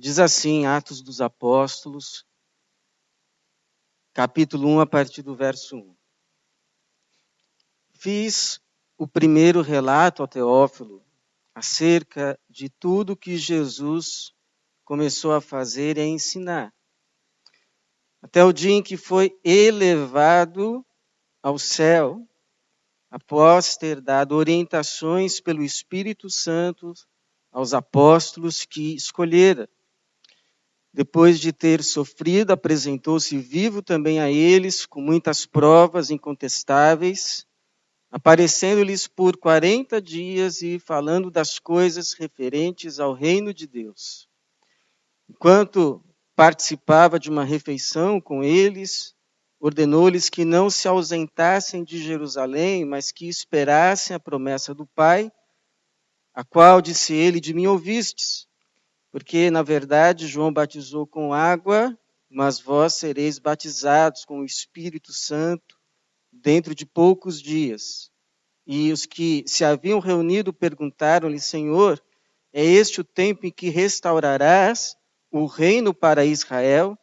Diz assim, Atos dos Apóstolos, capítulo 1, a partir do verso 1. Fiz o primeiro relato ao Teófilo acerca de tudo que Jesus começou a fazer e a ensinar, até o dia em que foi elevado ao céu, após ter dado orientações pelo Espírito Santo aos apóstolos que escolhera. Depois de ter sofrido, apresentou-se vivo também a eles, com muitas provas incontestáveis, aparecendo-lhes por 40 dias e falando das coisas referentes ao reino de Deus. Enquanto participava de uma refeição com eles, ordenou-lhes que não se ausentassem de Jerusalém, mas que esperassem a promessa do Pai, a qual, disse ele, de mim ouvistes. Porque, na verdade, João batizou com água, mas vós sereis batizados com o Espírito Santo dentro de poucos dias. E os que se haviam reunido perguntaram-lhe, Senhor, é este o tempo em que restaurarás o reino para Israel?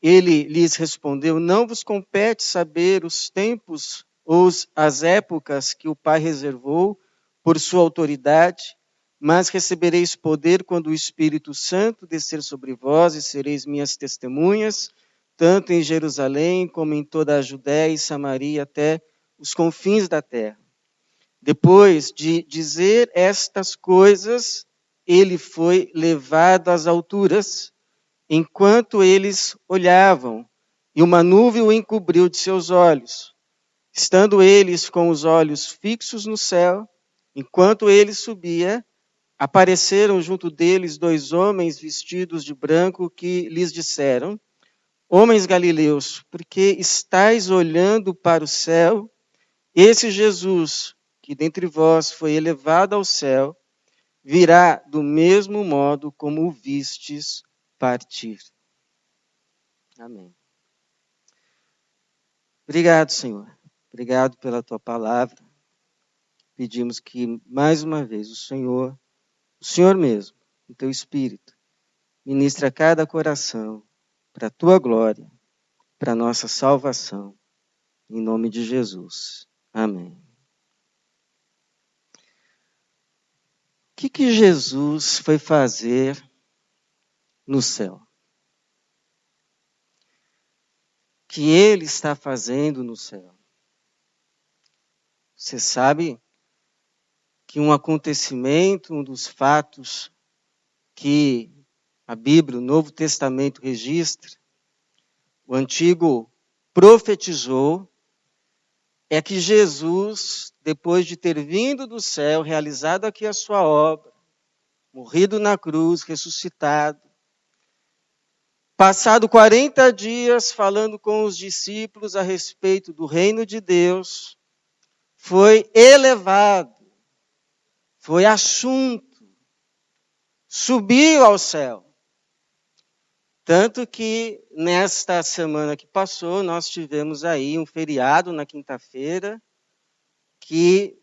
Ele lhes respondeu, não vos compete saber os tempos ou as épocas que o Pai reservou por sua autoridade, mas recebereis poder quando o Espírito Santo descer sobre vós e sereis minhas testemunhas, tanto em Jerusalém como em toda a Judéia e Samaria até os confins da terra. Depois de dizer estas coisas, ele foi levado às alturas, enquanto eles olhavam, e uma nuvem o encobriu de seus olhos. Estando eles com os olhos fixos no céu, enquanto ele subia, apareceram junto deles 2 homens vestidos de branco que lhes disseram, homens galileus, por que estáis olhando para o céu? Esse Jesus, que dentre vós foi elevado ao céu, virá do mesmo modo como o vistes partir. Amém. Obrigado, Senhor. Obrigado pela tua palavra. Pedimos que, mais uma vez, o Senhor mesmo, o teu Espírito, ministre a cada coração para a tua glória, para a nossa salvação. Em nome de Jesus. Amém. O que Jesus foi fazer no céu? O que ele está fazendo no céu? Você sabe que um acontecimento, um dos fatos que a Bíblia, o Novo Testamento registra, o Antigo profetizou, é que Jesus, depois de ter vindo do céu, realizado aqui a sua obra, morrido na cruz, ressuscitado, passado 40 dias falando com os discípulos a respeito do reino de Deus, foi elevado, foi assunto, subiu ao céu. Tanto que nesta semana que passou, nós tivemos aí um feriado na quinta-feira, que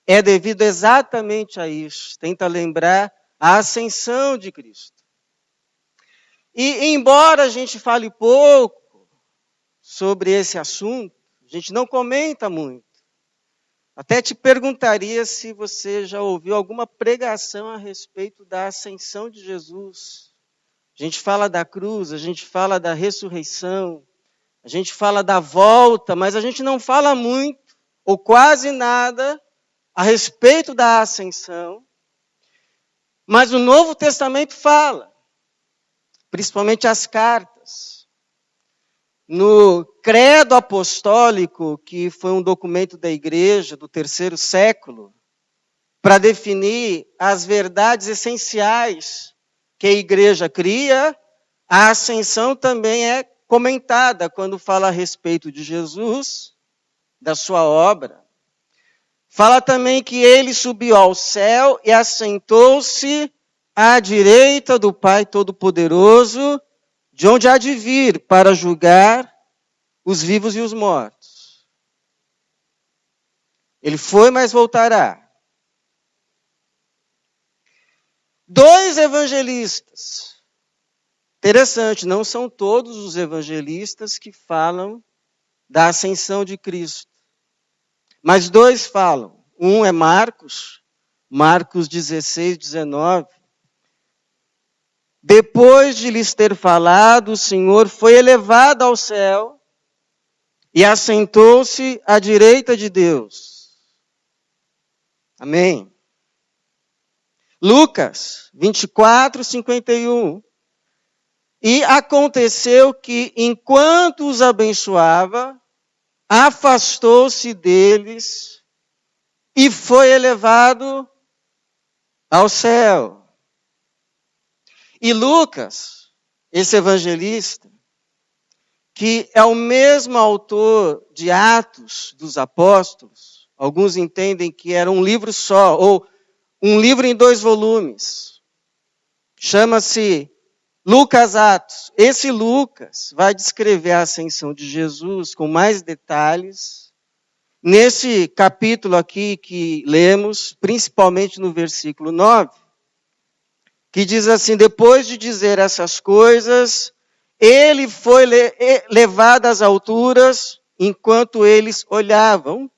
é devido exatamente a isso. Tenta lembrar a ascensão de Cristo. E embora a gente fale pouco sobre esse assunto, a gente não comenta muito. Até te perguntaria se você já ouviu alguma pregação a respeito da ascensão de Jesus. A gente fala da cruz, a gente fala da ressurreição, a gente fala da volta, mas a gente não fala muito, ou quase nada, a respeito da ascensão. Mas o Novo Testamento fala, principalmente as cartas. No Credo Apostólico, que foi um documento da igreja do 3º século, para definir as verdades essenciais que a igreja cria, a ascensão também é comentada quando fala a respeito de Jesus, da sua obra. Fala também que ele subiu ao céu e assentou-se à direita do Pai Todo-Poderoso, de onde há de vir para julgar os vivos e os mortos. Ele foi, mas voltará. 2 evangelistas. Interessante, não são todos os evangelistas que falam da ascensão de Cristo. Mas 2 falam. Um é Marcos 16, 19. Depois de lhes ter falado, o Senhor foi elevado ao céu e assentou-se à direita de Deus. Amém. Lucas 24, 51. E aconteceu que, enquanto os abençoava, afastou-se deles e foi elevado ao céu. E Lucas, esse evangelista, que é o mesmo autor de Atos dos Apóstolos, alguns entendem que era um livro só, ou um livro em 2 volumes. Chama-se Lucas Atos. Esse Lucas vai descrever a ascensão de Jesus com mais detalhes nesse capítulo aqui que lemos, principalmente no versículo 9, que diz assim: depois de dizer essas coisas, ele foi levado às alturas enquanto eles olhavam,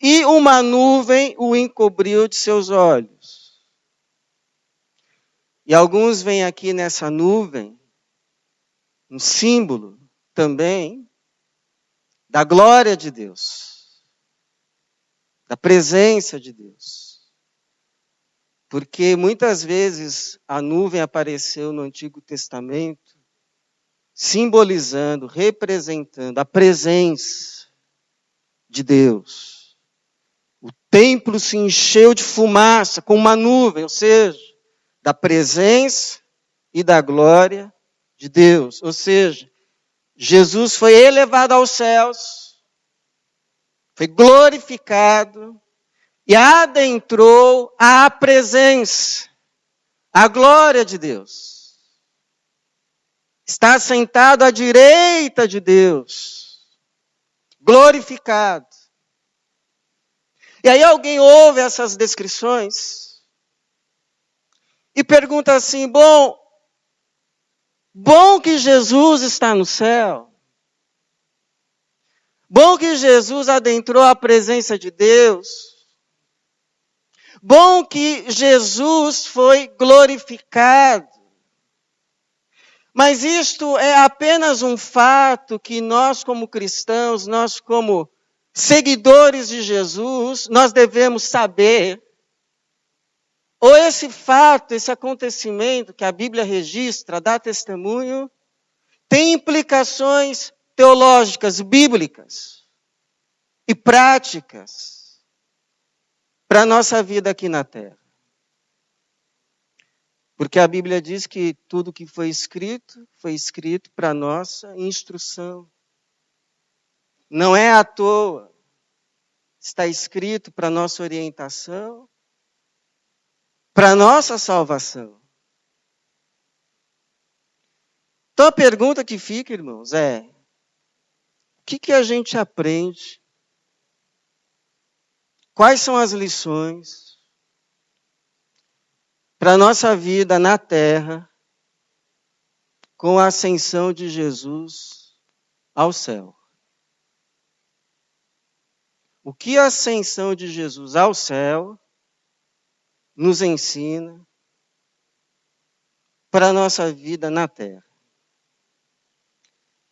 e uma nuvem o encobriu de seus olhos. E alguns veem aqui nessa nuvem um símbolo também da glória de Deus, da presença de Deus. Porque muitas vezes a nuvem apareceu no Antigo Testamento, simbolizando, representando a presença de Deus. O templo se encheu de fumaça, com uma nuvem, ou seja, da presença e da glória de Deus. Ou seja, Jesus foi elevado aos céus, foi glorificado e adentrou a presença, a glória de Deus. Está sentado à direita de Deus, glorificado. E aí alguém ouve essas descrições e pergunta assim: bom que Jesus está no céu. Bom que Jesus adentrou a presença de Deus. Bom que Jesus foi glorificado. Mas isto é apenas um fato que nós como cristãos, nós como seguidores de Jesus, nós devemos saber. Ou esse fato, esse acontecimento que a Bíblia registra, dá testemunho, tem implicações teológicas, bíblicas e práticas para a nossa vida aqui na Terra. Porque a Bíblia diz que tudo que foi escrito para a nossa instrução. Não é à toa. Está escrito para a nossa orientação, para a nossa salvação. Então a pergunta que fica, irmãos, é: o que a gente aprende? Quais são as lições para a nossa vida na Terra com a ascensão de Jesus ao céu? O que a ascensão de Jesus ao céu nos ensina para a nossa vida na Terra?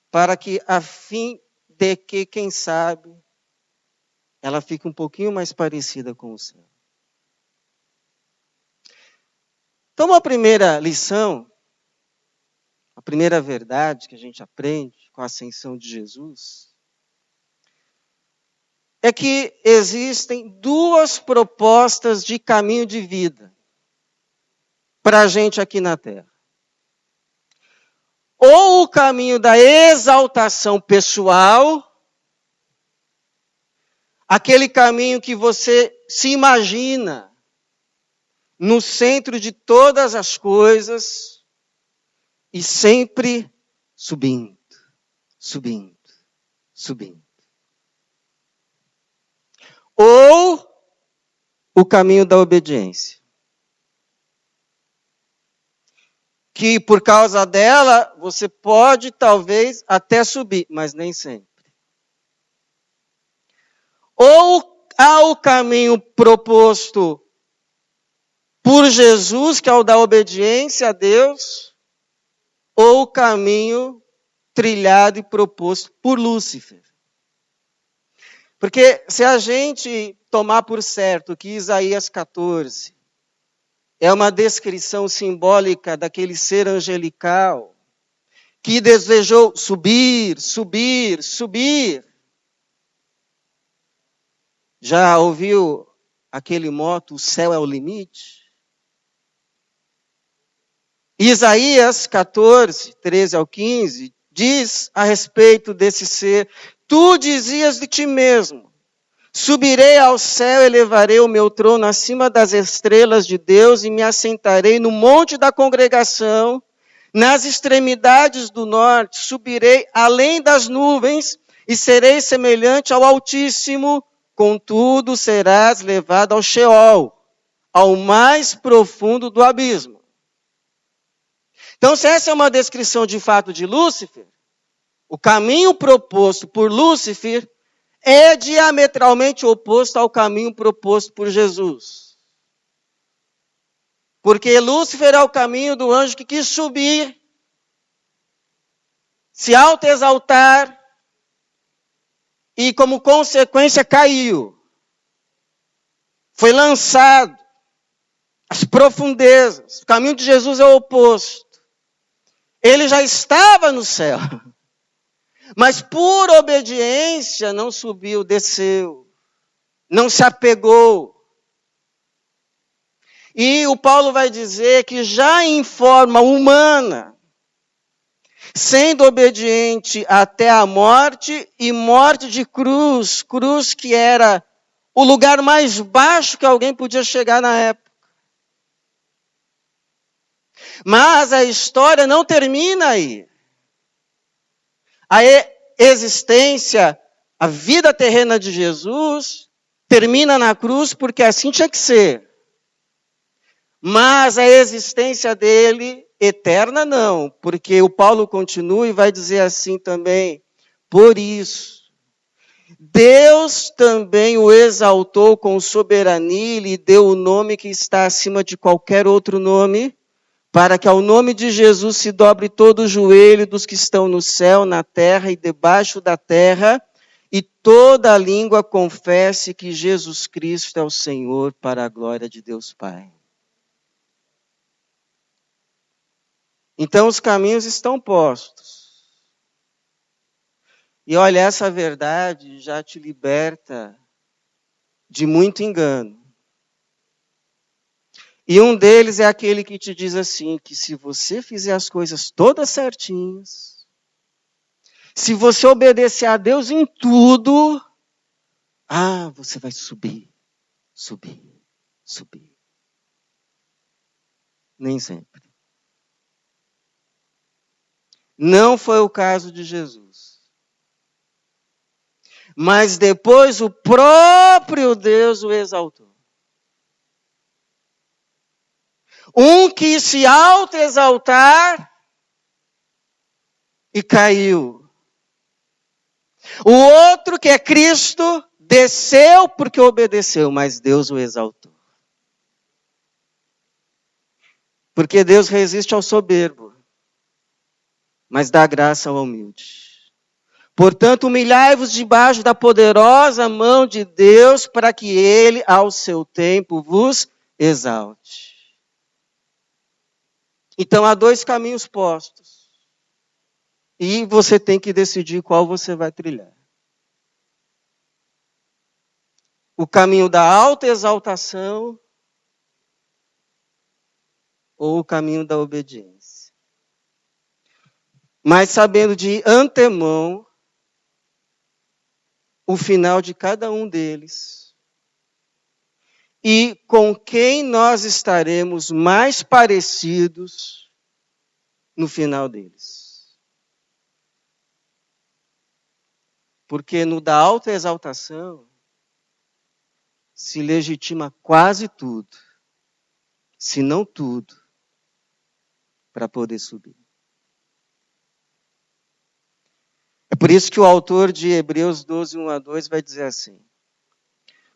Para que, a fim de que, quem sabe, ela fique um pouquinho mais parecida com o céu. Então, a primeira lição, a primeira verdade que a gente aprende com a ascensão de Jesus, é que existem 2 propostas de caminho de vida para a gente aqui na Terra. Ou o caminho da exaltação pessoal, aquele caminho que você se imagina no centro de todas as coisas e sempre subindo, subindo, subindo. Ou o caminho da obediência. que por causa dela você pode talvez até subir, mas nem sempre. Ou há o caminho proposto por Jesus, que é o da obediência a Deus, ou o caminho trilhado e proposto por Lúcifer. Porque se a gente tomar por certo que Isaías 14 é uma descrição simbólica daquele ser angelical que desejou subir, subir, subir. Já ouviu aquele moto, o céu é o limite? Isaías 14, 13 ao 15, diz a respeito desse ser: tu dizias de ti mesmo, subirei ao céu, elevarei o meu trono acima das estrelas de Deus e me assentarei no monte da congregação, nas extremidades do norte, subirei além das nuvens e serei semelhante ao Altíssimo, contudo serás levado ao Sheol, ao mais profundo do abismo. Então, se essa é uma descrição de fato de Lúcifer, o caminho proposto por Lúcifer é diametralmente oposto ao caminho proposto por Jesus. Porque Lúcifer é o caminho do anjo que quis subir, se autoexaltar e, como consequência, caiu. Foi lançado às profundezas. O caminho de Jesus é o oposto. Ele já estava no céu, mas por obediência não subiu, desceu, não se apegou. E o Paulo vai dizer que já em forma humana, sendo obediente até a morte e morte de cruz, cruz que era o lugar mais baixo que alguém podia chegar na época. Mas a história não termina aí. A existência, a vida terrena de Jesus termina na cruz porque assim tinha que ser. Mas a existência dele eterna não, porque o Paulo continua e vai dizer assim também: por isso, Deus também o exaltou com soberania e lhe deu o nome que está acima de qualquer outro nome, para que ao nome de Jesus se dobre todo o joelho dos que estão no céu, na terra e debaixo da terra, e toda a língua confesse que Jesus Cristo é o Senhor, para a glória de Deus Pai. Então os caminhos estão postos. E olha, essa verdade já te liberta de muito engano. E um deles é aquele que te diz assim, que se você fizer as coisas todas certinhas, se você obedecer a Deus em tudo, você vai subir, subir, subir. Nem sempre. Não foi o caso de Jesus. Mas depois o próprio Deus o exaltou. Um que se autoexaltar e caiu. O outro que é Cristo desceu porque obedeceu, mas Deus o exaltou. Porque Deus resiste ao soberbo, mas dá graça ao humilde. Portanto, humilhai-vos debaixo da poderosa mão de Deus, para que Ele, ao seu tempo, vos exalte. Então, há dois caminhos postos. E você tem que decidir qual você vai trilhar. O caminho da autoexaltação ou o caminho da obediência. Mas sabendo de antemão o final de cada um deles e com quem nós estaremos mais parecidos no final deles. Porque no da autoexaltação se legitima quase tudo, se não tudo, para poder subir. É por isso que o autor de Hebreus 12, 1-2 vai dizer assim: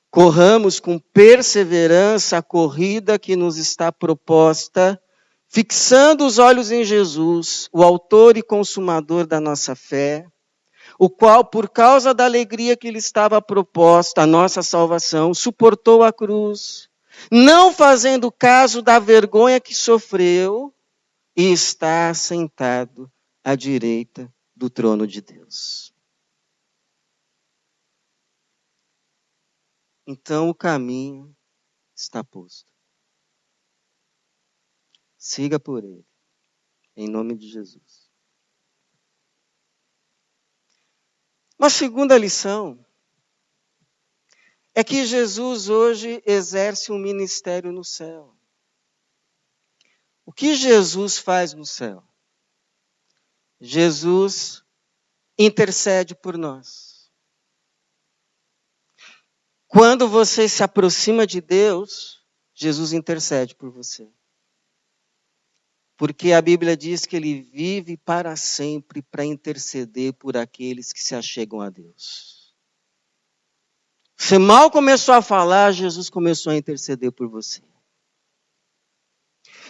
corramos com perseverança a corrida que nos está proposta, fixando os olhos em Jesus, o autor e consumador da nossa fé, o qual, por causa da alegria que lhe estava proposta, a nossa salvação, suportou a cruz, não fazendo caso da vergonha que sofreu, e está sentado à direita do trono de Deus. Então o caminho está posto. Siga por ele, em nome de Jesus. Uma segunda lição é que Jesus hoje exerce um ministério no céu. O que Jesus faz no céu? Jesus intercede por nós. Quando você se aproxima de Deus, Jesus intercede por você. Porque a Bíblia diz que ele vive para sempre para interceder por aqueles que se achegam a Deus. Você mal começou a falar, Jesus começou a interceder por você.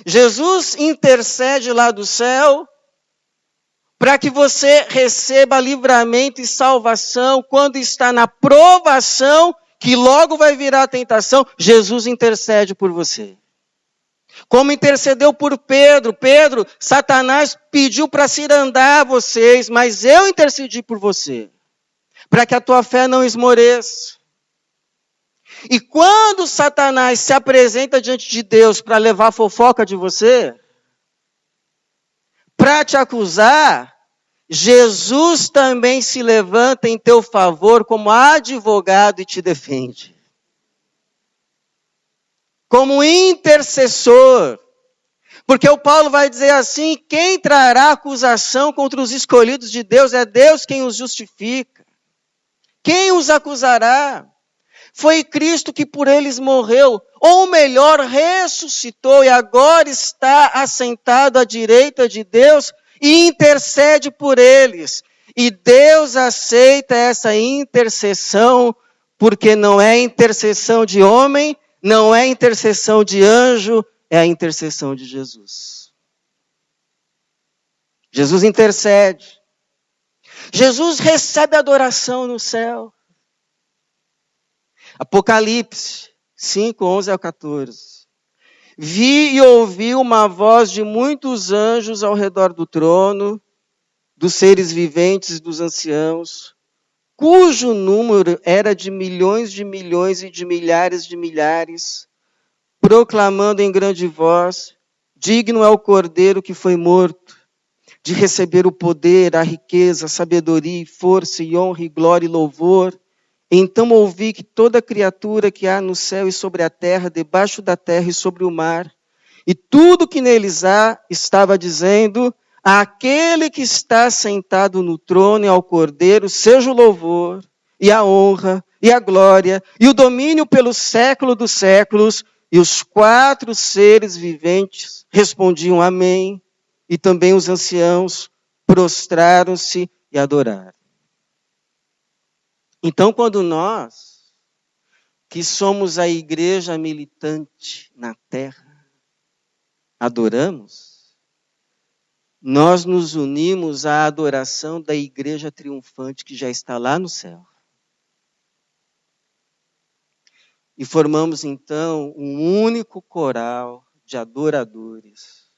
Jesus intercede lá do céu para que você receba livramento e salvação quando está na provação, que logo vai virar a tentação. Jesus intercede por você. Como intercedeu por Pedro. Pedro, Satanás pediu para cirandar vocês, mas eu intercedi por você, para que a tua fé não esmoreça. E quando Satanás se apresenta diante de Deus para levar fofoca de você, para te acusar, Jesus também se levanta em teu favor como advogado e te defende. Como intercessor. Porque o Paulo vai dizer assim: quem trará acusação contra os escolhidos de Deus? É Deus quem os justifica. Quem os acusará? Foi Cristo que por eles morreu, ou melhor, ressuscitou e agora está assentado à direita de Deus e intercede por eles. E Deus aceita essa intercessão, porque não é intercessão de homem, não é intercessão de anjo, é a intercessão de Jesus. Jesus intercede. Jesus recebe adoração no céu. Apocalipse 5, 11-14. Vi e ouvi uma voz de muitos anjos ao redor do trono, dos seres viventes e dos anciãos, cujo número era de milhões e de milhares, proclamando em grande voz: digno é o Cordeiro que foi morto, de receber o poder, a riqueza, a sabedoria, força e honra e glória e louvor. Então ouvi que toda criatura que há no céu e sobre a terra, debaixo da terra e sobre o mar, e tudo que neles há, estava dizendo: àquele que está sentado no trono e ao Cordeiro, seja o louvor, e a honra, e a glória, e o domínio pelo século dos séculos. E os 4 seres viventes respondiam amém, e também os anciãos prostraram-se e adoraram. Então, quando nós, que somos a igreja militante na terra, adoramos, nós nos unimos à adoração da igreja triunfante que já está lá no céu. E formamos então um único coral de adoradores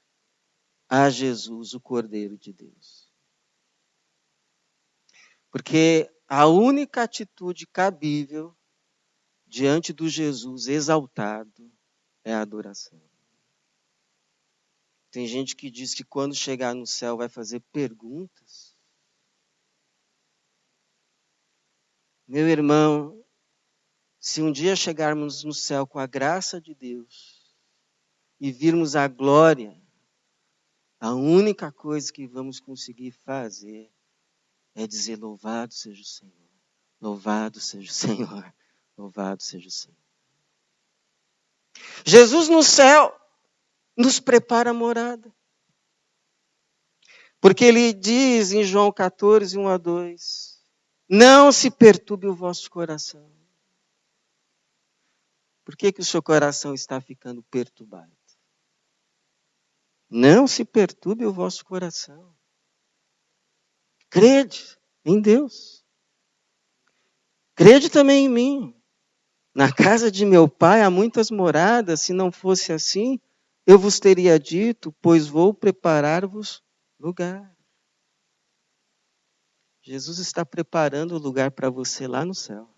a Jesus, o Cordeiro de Deus. Porque a única atitude cabível diante do Jesus exaltado é a adoração. Tem gente que diz que quando chegar no céu vai fazer perguntas. Meu irmão, se um dia chegarmos no céu com a graça de Deus e virmos a glória, a única coisa que vamos conseguir fazer é dizer: louvado seja o Senhor, louvado seja o Senhor, louvado seja o Senhor. Jesus no céu nos prepara a morada. Porque ele diz em João 14, 1-2, não se perturbe o vosso coração. Por que o seu coração está ficando perturbado? Não se perturbe o vosso coração. Crede em Deus. Crede também em mim. Na casa de meu pai há muitas moradas, se não fosse assim, eu vos teria dito, pois vou preparar-vos lugar. Jesus está preparando o lugar para você lá no céu.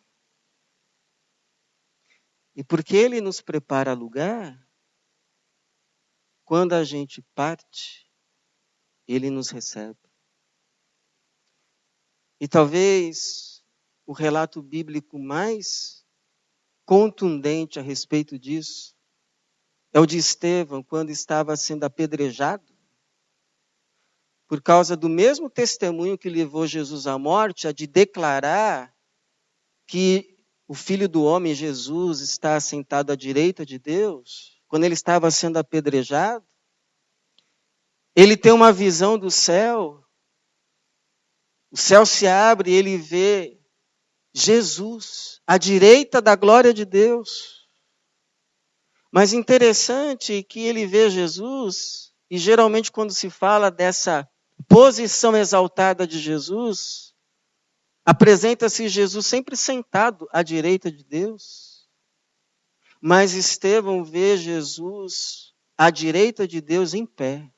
E porque Ele nos prepara lugar, quando a gente parte, Ele nos recebe. E talvez o relato bíblico mais contundente a respeito disso é o de Estevão, quando estava sendo apedrejado, por causa do mesmo testemunho que levou Jesus à morte, a de declarar que o Filho do Homem, Jesus, está assentado à direita de Deus. Quando ele estava sendo apedrejado, ele tem uma visão do céu. O céu se abre e ele vê Jesus à direita da glória de Deus. Mas interessante que ele vê Jesus, e geralmente quando se fala dessa posição exaltada de Jesus, apresenta-se Jesus sempre sentado à direita de Deus. Mas Estevão vê Jesus à direita de Deus em pé.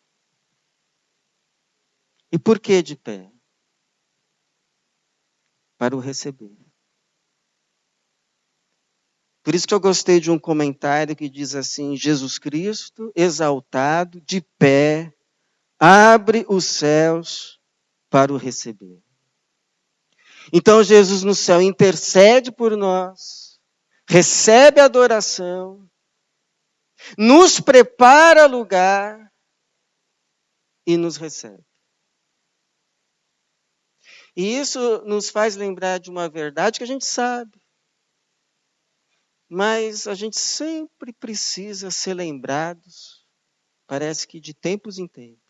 E por que de pé? Para o receber. Por isso que eu gostei de um comentário que diz assim: Jesus Cristo, exaltado, de pé, abre os céus para o receber. Então Jesus no céu intercede por nós, recebe a adoração, nos prepara lugar e nos recebe. E isso nos faz lembrar de uma verdade que a gente sabe. Mas a gente sempre precisa ser lembrados, parece que de tempos em tempos.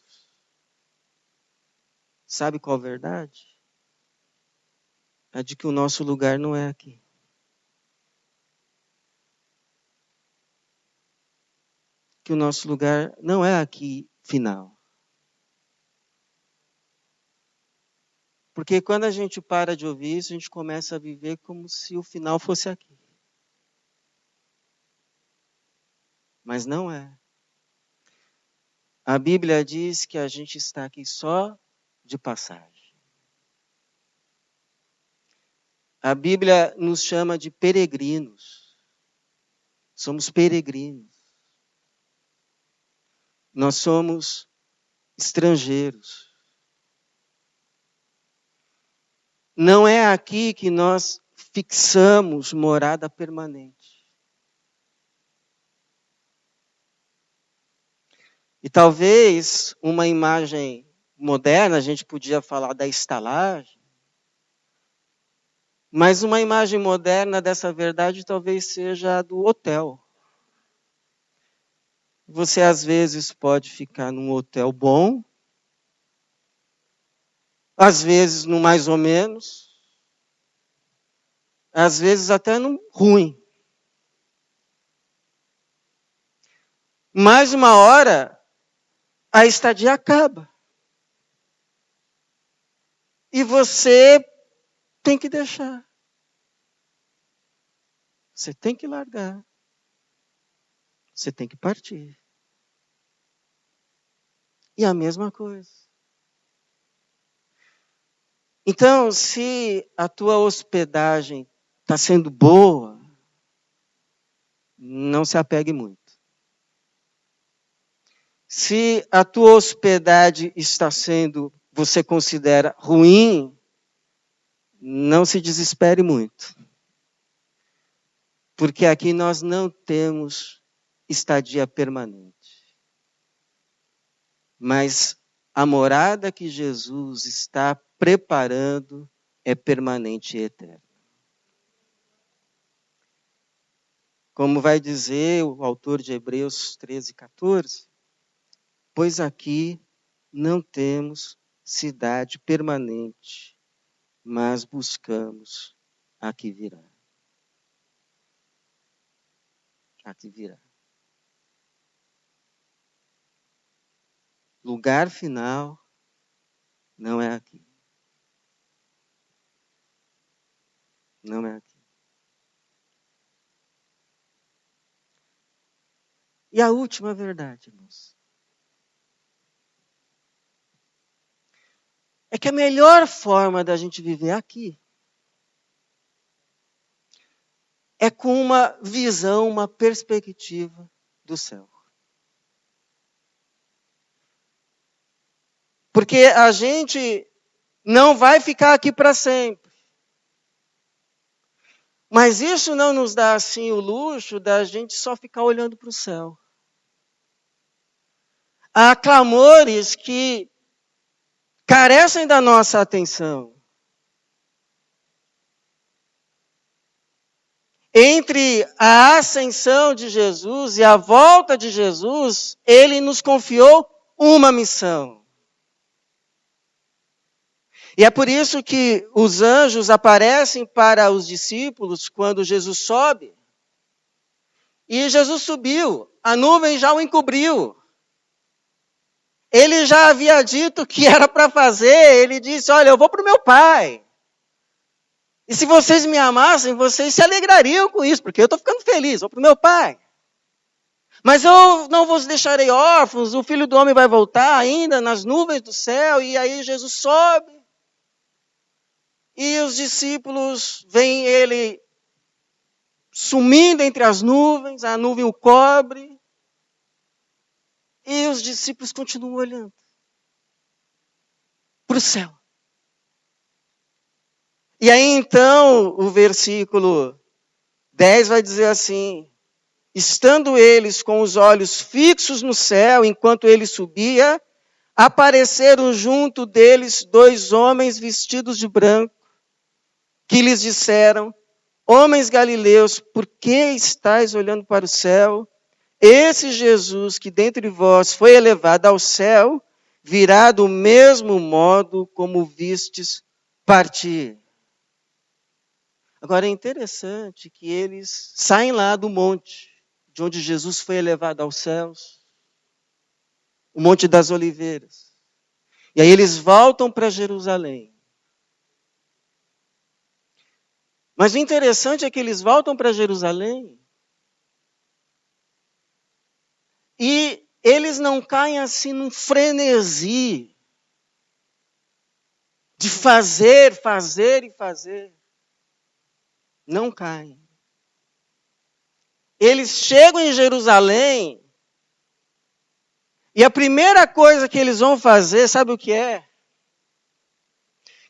Sabe qual a verdade? A de que o nosso lugar não é aqui. Que o nosso lugar não é aqui final. Porque quando a gente para de ouvir isso, a gente começa a viver como se o final fosse aqui. Mas não é. A Bíblia diz que a gente está aqui só de passagem. A Bíblia nos chama de peregrinos. Somos peregrinos. Nós somos estrangeiros. Não é aqui que nós fixamos morada permanente. E talvez uma imagem moderna, a gente podia falar da estalagem, mas uma imagem moderna dessa verdade talvez seja a do hotel. Você às vezes pode ficar num hotel bom, às vezes no mais ou menos, às vezes até no ruim. Mais uma hora, a estadia acaba. E você tem que deixar. Você tem que largar. Você tem que partir. E a mesma coisa. Então, se a tua hospedagem está sendo boa, não se apegue muito. Se a tua hospedagem está sendo, você considera ruim, não se desespere muito. Porque aqui nós não temos estadia permanente. Mas a morada que Jesus está preparando é permanente e eterna. Como vai dizer o autor de Hebreus 13, 14, pois aqui não temos cidade permanente, mas buscamos a que virá. A que virá. Lugar final não é aqui. Não é aqui. E a última verdade, irmãos, é que a melhor forma da gente viver aqui é com uma visão, uma perspectiva do céu. Porque a gente não vai ficar aqui para sempre. Mas isso não nos dá, assim, o luxo da gente só ficar olhando para o céu. Há clamores que carecem da nossa atenção. Entre a ascensão de Jesus e a volta de Jesus, ele nos confiou uma missão. E é por isso que os anjos aparecem para os discípulos quando Jesus sobe. E Jesus subiu, a nuvem já o encobriu. Ele já havia dito o que era para fazer, ele disse, olha, eu vou para o meu Pai. E se vocês me amassem, vocês se alegrariam com isso, porque eu estou ficando feliz, vou para o meu Pai. Mas eu não vos deixarei órfãos, o Filho do Homem vai voltar ainda nas nuvens do céu, e aí Jesus sobe. E os discípulos veem ele sumindo entre as nuvens, a nuvem o cobre, e os discípulos continuam olhando para o céu. E aí então o versículo 10 vai dizer assim, estando eles com os olhos fixos no céu, enquanto ele subia, apareceram junto deles 2 homens vestidos de branco, que lhes disseram, homens galileus, por que estáis olhando para o céu? Esse Jesus que dentre vós foi elevado ao céu, virá do mesmo modo como vistes partir. Agora é interessante que eles saem lá do monte, de onde Jesus foi elevado aos céus, o Monte das Oliveiras. E aí eles voltam para Jerusalém. Mas o interessante é que eles voltam para Jerusalém e eles não caem assim num frenesi de fazer, fazer e fazer. Não caem. Eles chegam em Jerusalém e a primeira coisa que eles vão fazer, sabe o que é?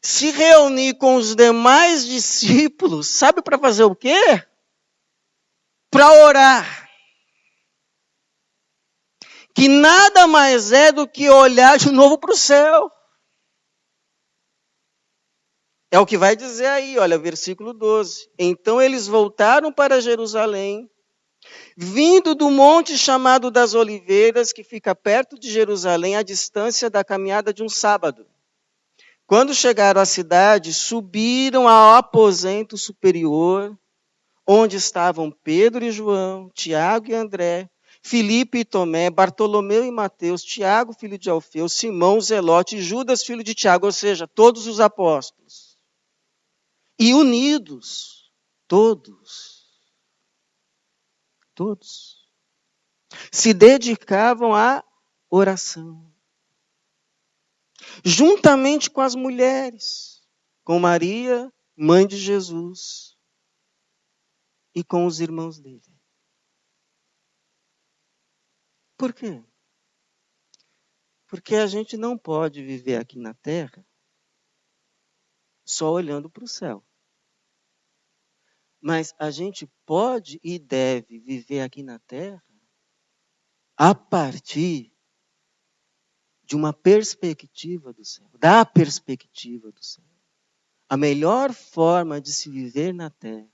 Se reunir com os demais discípulos, sabe para fazer o quê? Para orar. Que nada mais é do que olhar de novo para o céu. É o que vai dizer aí, olha, versículo 12. Então eles voltaram para Jerusalém, vindo do monte chamado das Oliveiras, que fica perto de Jerusalém, à distância da caminhada de um sábado. Quando chegaram à cidade, subiram ao aposento superior, onde estavam Pedro e João, Tiago e André, Filipe e Tomé, Bartolomeu e Mateus, Tiago, filho de Alfeu, Simão, Zelote e Judas, filho de Tiago, ou seja, todos os apóstolos. E unidos, todos, se dedicavam à oração. Juntamente com as mulheres, com Maria, mãe de Jesus, e com os irmãos dele. Por quê? Porque a gente não pode viver aqui na terra só olhando para o céu. Mas a gente pode e deve viver aqui na terra a partir de uma perspectiva do céu, da perspectiva do céu. A melhor forma de se viver na terra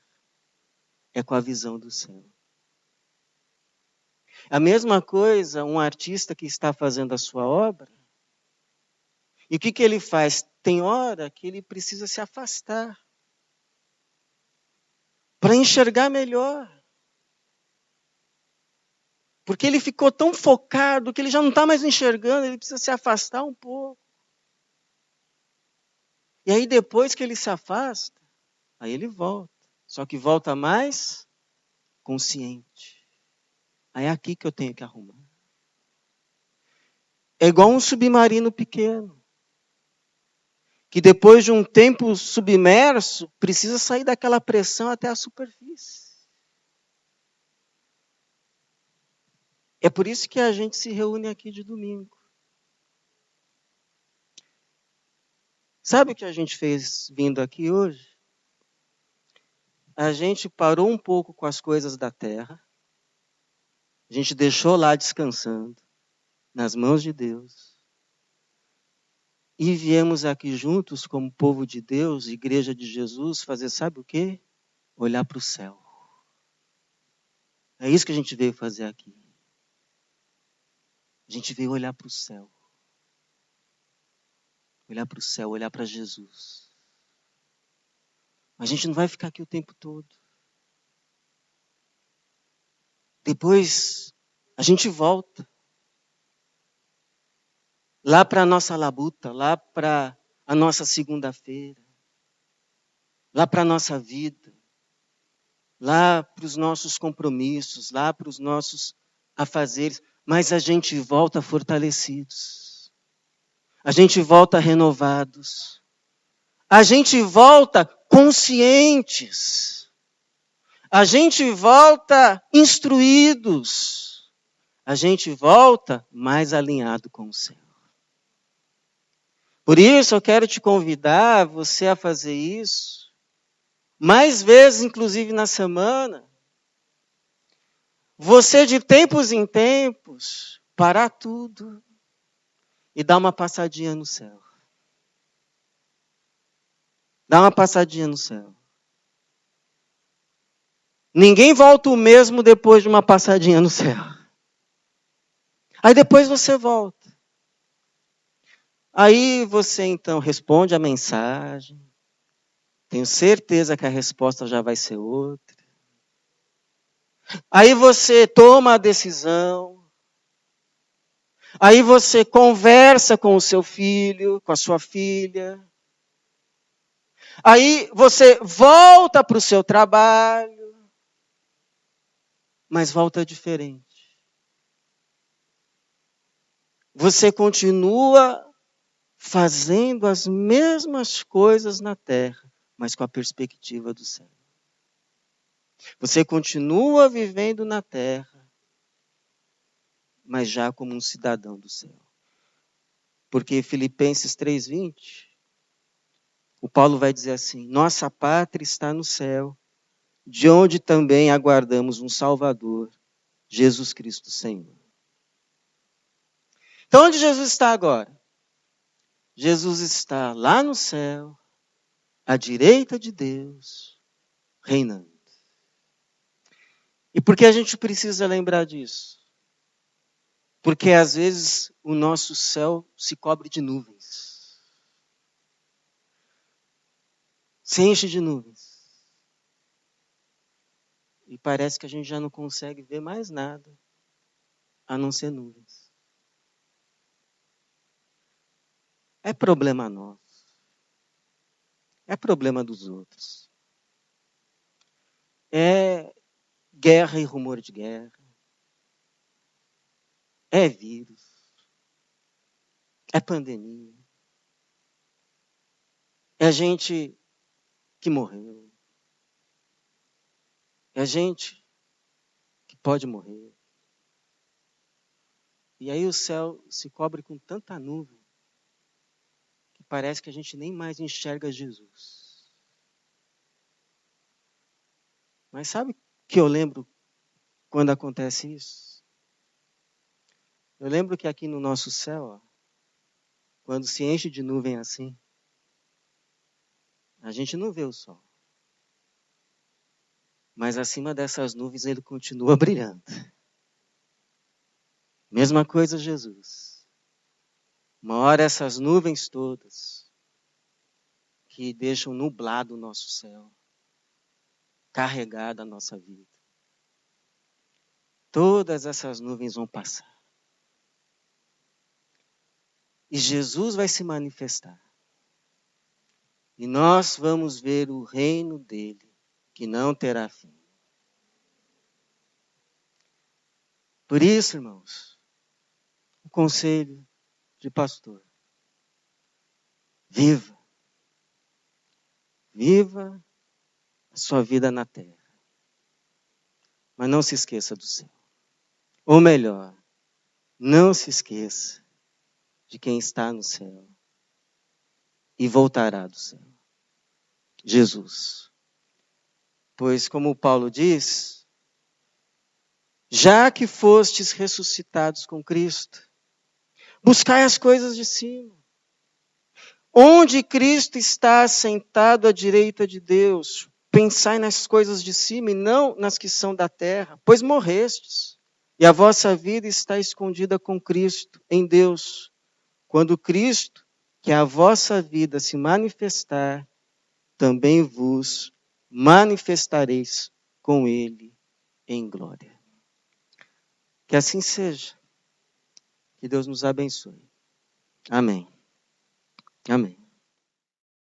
é com a visão do céu. A mesma coisa, um artista que está fazendo a sua obra, E o que ele faz? Tem hora que ele precisa se afastar para enxergar melhor. Porque ele ficou tão focado que ele já não está mais enxergando, ele precisa se afastar um pouco. E aí depois que ele se afasta, aí ele volta. Só que volta mais consciente. Aí é aqui que eu tenho que arrumar. É igual um submarino pequeno, que depois de um tempo submerso, precisa sair daquela pressão até a superfície. É por isso que a gente se reúne aqui de domingo. Sabe o que a gente fez vindo aqui hoje? A gente parou um pouco com as coisas da terra. A gente deixou lá descansando, nas mãos de Deus. E viemos aqui juntos, como povo de Deus, igreja de Jesus, fazer sabe o quê? Olhar para o céu. É isso que a gente veio fazer aqui. A gente veio olhar para o céu. Olhar para o céu, olhar para Jesus. A gente não vai ficar aqui o tempo todo. Depois, a gente volta. Lá para a nossa labuta, lá para a nossa segunda-feira. Lá para a nossa vida. Lá para os nossos compromissos, lá para os nossos afazeres. Mas a gente volta fortalecidos. A gente volta renovados. A gente volta conscientes. A gente volta instruídos. A gente volta mais alinhado com o Senhor. Por isso eu quero te convidar você a fazer isso. Mais vezes, inclusive na semana. Você de tempos em tempos, parar tudo e dar uma passadinha no céu. Dá uma passadinha no céu. Ninguém volta o mesmo depois de uma passadinha no céu. Aí depois você volta. Aí você então responde a mensagem. Tenho certeza que a resposta já vai ser outra. Aí você toma a decisão. Aí você conversa com o seu filho, com a sua filha. Aí você volta para o seu trabalho. Mas volta diferente. Você continua fazendo as mesmas coisas na terra, mas com a perspectiva do céu. Você continua vivendo na terra, mas já como um cidadão do céu. Porque Filipenses 3:20, o Paulo vai dizer assim: nossa pátria está no céu, de onde também aguardamos um Salvador, Jesus Cristo Senhor. Então, onde Jesus está agora? Jesus está lá no céu, à direita de Deus, reinando. E por que a gente precisa lembrar disso? Porque às vezes o nosso céu se cobre de nuvens. Se enche de nuvens. E parece que a gente já não consegue ver mais nada a não ser nuvens. É problema nosso. É problema dos outros. É guerra e rumor de guerra. É vírus. É pandemia. É gente que morreu. É gente que pode morrer. E aí o céu se cobre com tanta nuvem que parece que a gente nem mais enxerga Jesus. Mas sabe o que eu lembro quando acontece isso? Eu lembro que aqui no nosso céu, ó, quando se enche de nuvem assim, a gente não vê o sol. Mas acima dessas nuvens ele continua brilhando. Mesma coisa Jesus. Uma hora essas nuvens todas que deixam nublado o nosso céu, carregada a nossa vida. Todas essas nuvens vão passar. E Jesus vai se manifestar. E nós vamos ver o reino dele, que não terá fim. Por isso, irmãos, o conselho de pastor: viva. Viva a sua vida na terra. Mas não se esqueça do céu. Ou melhor, não se esqueça de quem está no céu e voltará do céu. Jesus. Pois, como Paulo diz, já que fostes ressuscitados com Cristo, buscai as coisas de cima, onde Cristo está assentado à direita de Deus. Pensai nas coisas de cima e não nas que são da terra, pois morrestes, e a vossa vida está escondida com Cristo em Deus. Quando Cristo, que é a vossa vida, se manifestar, também vos manifestareis com Ele em glória. Que assim seja. Que Deus nos abençoe. Amém. Amém.